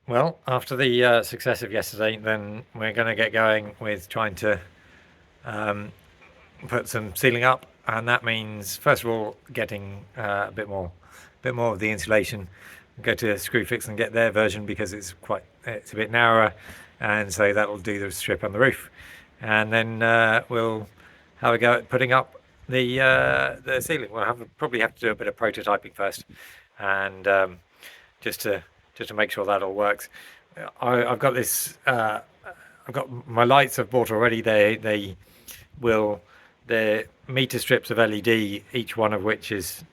Well, after the success of yesterday, then we're going to get going with trying to um, put some ceiling up, and that means first of all getting a bit more of the insulation. Go to Screwfix and get their version because it's a bit narrower, and so that'll do the strip on the roof. And then we'll have a go at putting up the ceiling. Probably have to do a bit of prototyping first, and just to make sure that all works. I've got this. I've got my lights I've bought already. They're meter strips of LED, each one of which is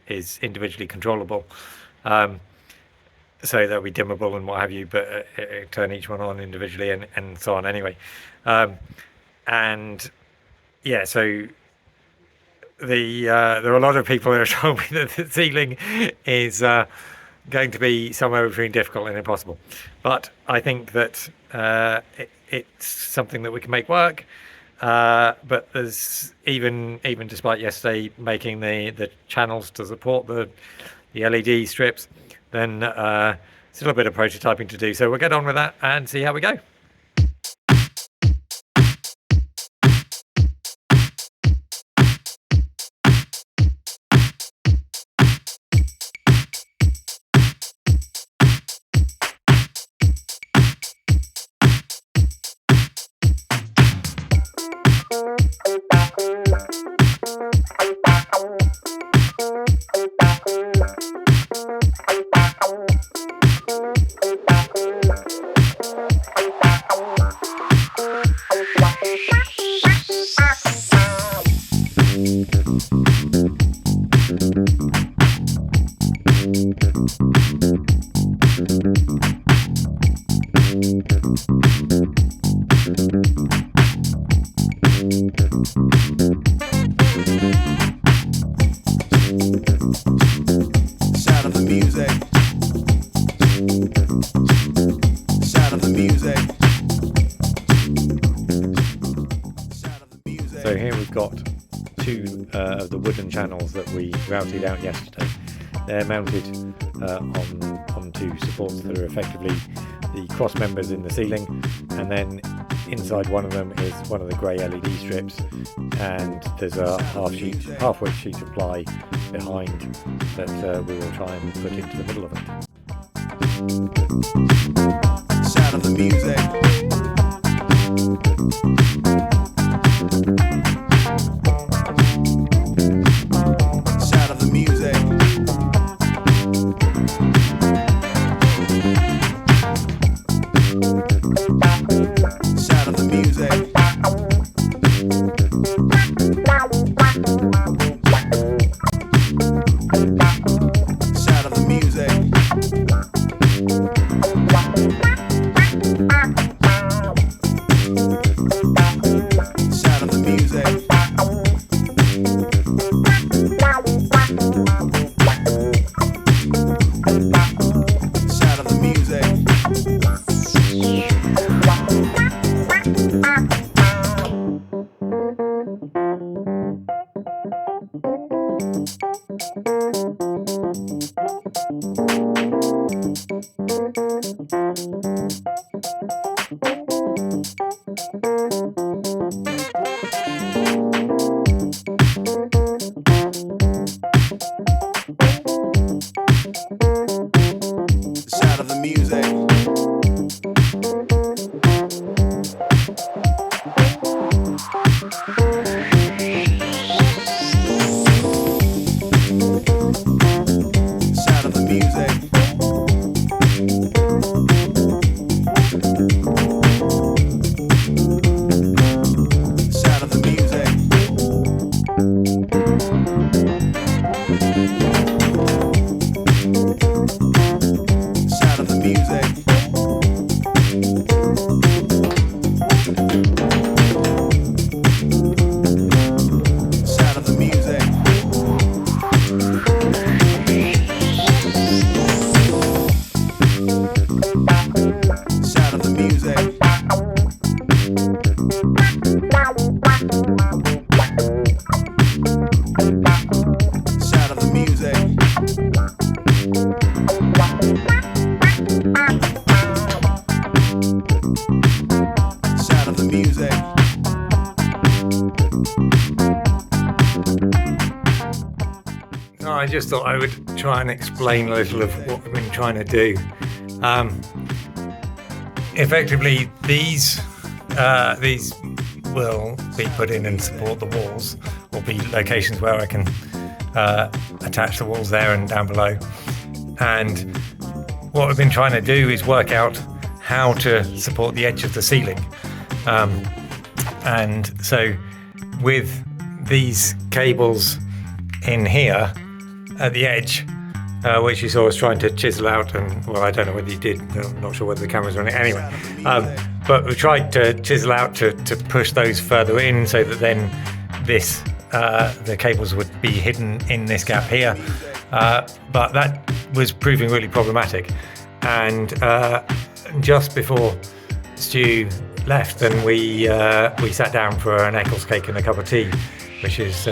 individually controllable. So they'll be dimmable and what have you, but turn each one on individually and so on anyway. And yeah, so there are a lot of people that have told me that the ceiling is going to be somewhere between difficult and impossible. But I think that it's something that we can make work. But there's even despite yesterday making the channels to support the LED strips, then still a bit of prototyping to do. So we'll get on with that and see how we go. So here we've got two of the wooden channels that we routed out yesterday. They're mounted onto supports that are effectively the cross members in the ceiling, and then inside one of them is one of the grey LED strips, and there's a half-width sheet of ply behind that we will try and put into the middle of it. Sound of the music. I just thought I would try and explain a little of what we've been trying to do. Effectively, these will be put in and support the walls, or be locations where I can attach the walls there and down below. And what we've been trying to do is work out how to support the edge of the ceiling. And so with these cables in here at the edge, which you saw us trying to chisel out, and well, I don't know whether you did, I'm not sure whether the camera's on it anyway, but we tried to chisel out to push those further in so that then the cables would be hidden in this gap here, but that was proving really problematic. And just before Stu left, then we sat down for an Eccles cake and a cup of tea, which is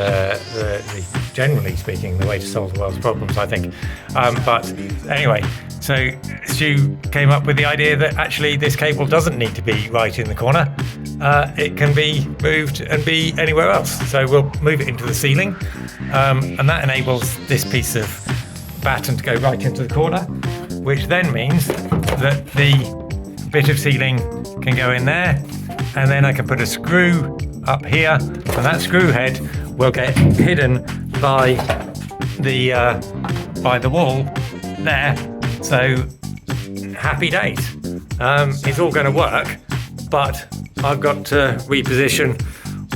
generally speaking the way to solve the world's problems, I think. But anyway, so Stu came up with the idea that actually this cable doesn't need to be right in the corner. It can be moved and be anywhere else. So we'll move it into the ceiling, and that enables this piece of batten to go right into the corner, which then means that the bit of ceiling can go in there, and then I can put a screw up here, and that screw head will get hidden by the wall there. So happy days. It's all going to work, but I've got to reposition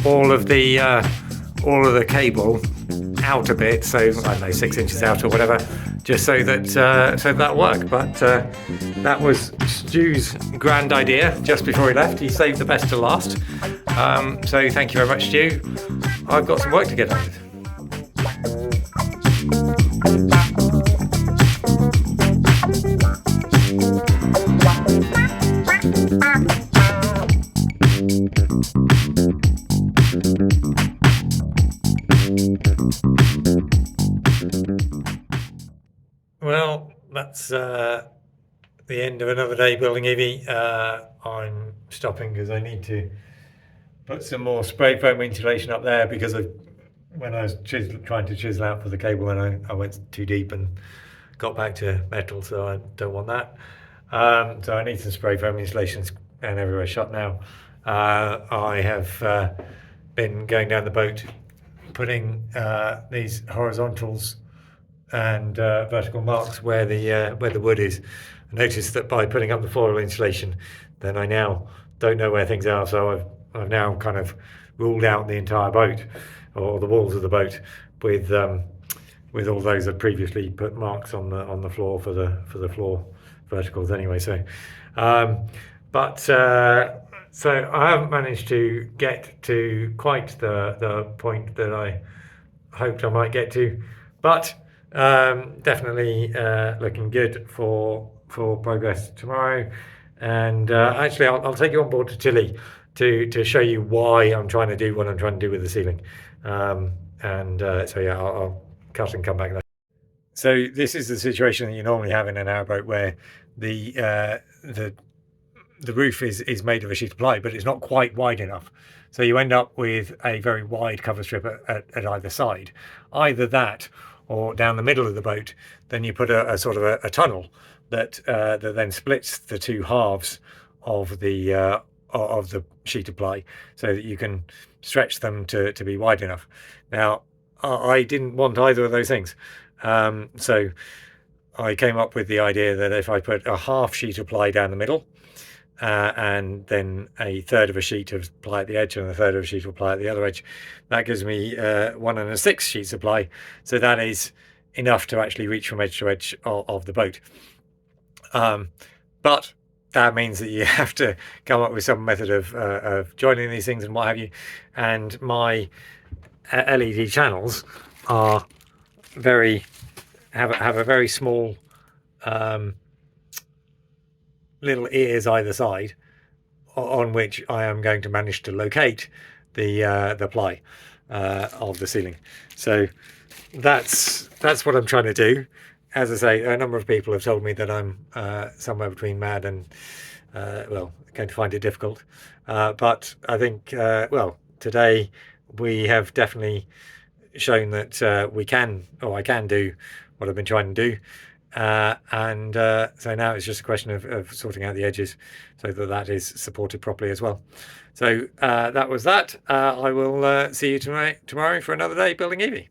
all of the cable out a bit, so I don't know, 6 inches out or whatever, just so that worked. But that was Stu's grand idea just before he left. He saved the best to last. So thank you very much, Stu. I've got some work to get on with. Well, that's the end of another day building Evie. I'm stopping because I need to put some more spray foam insulation up there, because when I was trying to chisel out for the cable, and I went too deep and got back to metal, so I don't want that. So I need some spray foam insulation, and everywhere's shut now. I have been going down the boat, putting these horizontals and vertical marks where the wood is. I noticed that by putting up the foil insulation, then I now don't know where things are, so I've now kind of ruled out the entire boat, or the walls of the boat, with all those that previously put marks on the floor for the floor verticals anyway. So so I haven't managed to get to quite the point that I hoped I might get to, but definitely looking good for progress tomorrow. And actually I'll take you on board to Chile to show you why I'm trying to do what I'm trying to do with the ceiling. So yeah, I'll cut and come back there. So this is the situation that you normally have in a narrowboat, where the roof is made of a sheet of ply, but it's not quite wide enough. So you end up with a very wide cover strip at either side. Either that, or down the middle of the boat, then you put a sort of a tunnel that then splits the two halves of the sheet of ply, so that you can stretch them to be wide enough. Now, I didn't want either of those things, so I came up with the idea that if I put a half sheet of ply down the middle, and then a third of a sheet of ply at the edge and a third of a sheet of ply at the other edge, that gives me 1 1/6 sheets of ply. So that is enough to actually reach from edge to edge of the boat. But that means that you have to come up with some method of joining these things and what have you. And my LED channels are have a very small little ears either side, on which I am going to manage to locate the ply of the ceiling. So that's what I'm trying to do. As I say, a number of people have told me that I'm somewhere between mad and well, going to find it difficult. But I think well, today we have definitely shown that we can, or I can do what I've been trying to do. So now it's just a question of sorting out the edges so that is supported properly as well. So that was that. I will see you tomorrow for another day building Eevee.